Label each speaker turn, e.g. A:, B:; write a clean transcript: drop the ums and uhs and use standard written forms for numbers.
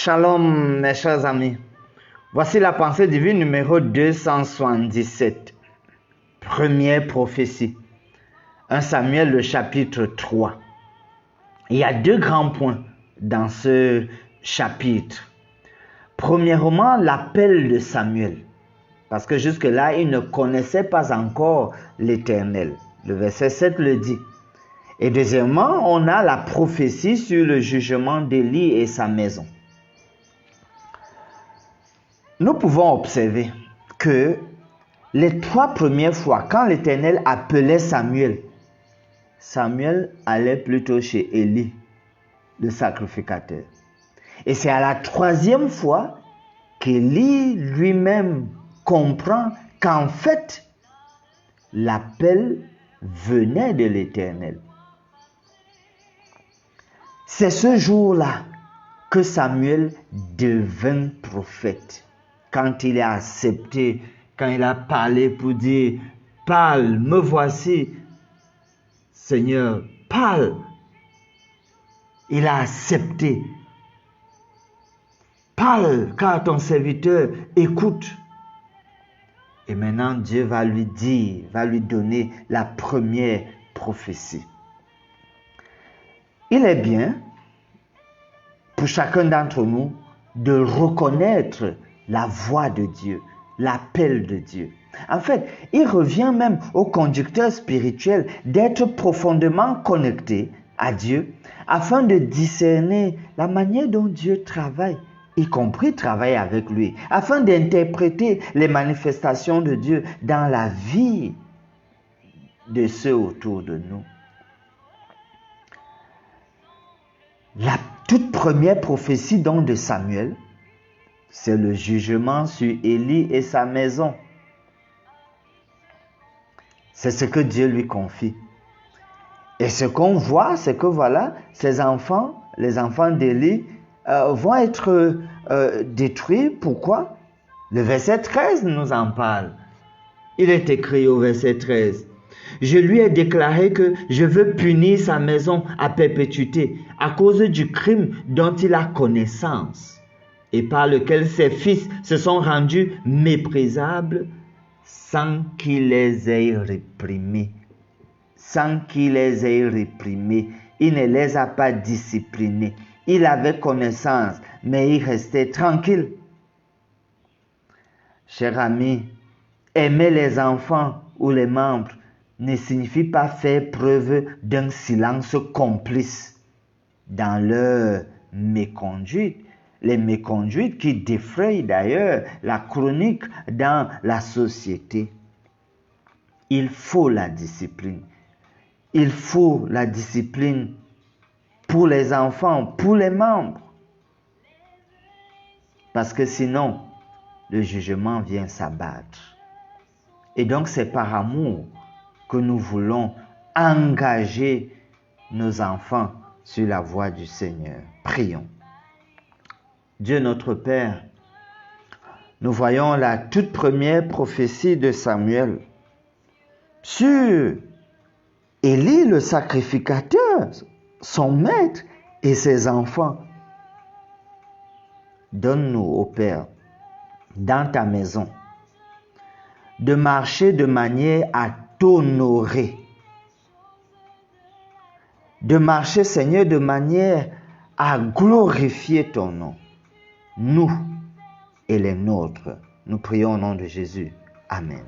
A: Shalom mes chers amis, voici la pensée divine numéro 277, première prophétie, 1 Samuel le chapitre 3. Il y a deux grands points dans ce chapitre. Premièrement, l'appel de Samuel, parce que jusque-là, il ne connaissait pas encore l'Éternel. Le verset 7 le dit. Et deuxièmement, on a la prophétie sur le jugement d'Élie et sa maison. Nous pouvons observer que les trois premières fois, quand l'Éternel appelait Samuel, Samuel allait plutôt chez Élie, le sacrificateur. Et c'est à la troisième fois qu'Élie lui-même comprend qu'en fait, l'appel venait de l'Éternel. C'est ce jour-là que Samuel devint prophète. Quand il a accepté, quand il a parlé pour dire « Parle, me voici, Seigneur, parle », il a accepté. « Parle, car ton serviteur écoute ». Et maintenant, Dieu va lui dire, va lui donner la première prophétie. Il est bien, pour chacun d'entre nous, de reconnaître la voix de Dieu, l'appel de Dieu. En fait, il revient même au conducteur spirituel d'être profondément connecté à Dieu afin de discerner la manière dont Dieu travaille, y compris travailler avec lui, afin d'interpréter les manifestations de Dieu dans la vie de ceux autour de nous. La toute première prophétie donc de Samuel, c'est le jugement sur Élie et sa maison. C'est ce que Dieu lui confie. Et ce qu'on voit, c'est que voilà, ces enfants, les enfants d'Élie, vont être détruits. Pourquoi? Le verset 13 nous en parle. Il est écrit au verset 13. Je lui ai déclaré que je veux punir sa maison à perpétuité à cause du crime dont il a connaissance et par lequel ses fils se sont rendus méprisables sans qu'il les ait réprimés. Sans qu'il les ait réprimés, il ne les a pas disciplinés. Il avait connaissance, mais il restait tranquille. Chers amis, aimer les enfants ou les membres ne signifie pas faire preuve d'un silence complice dans leur méconduite. Les méconduites qui défrayent d'ailleurs la chronique dans la société. Il faut la discipline. Il faut la discipline pour les enfants, pour les membres. Parce que sinon, le jugement vient s'abattre. Et donc c'est par amour que nous voulons engager nos enfants sur la voie du Seigneur. Prions. Dieu notre Père, nous voyons la toute première prophétie de Samuel sur Élie le sacrificateur, son maître et ses enfants. Donne-nous, ô Père, dans ta maison, de marcher de manière à t'honorer. De marcher, Seigneur, de manière à glorifier ton nom. Nous et les nôtres. Nous prions au nom de Jésus. Amen.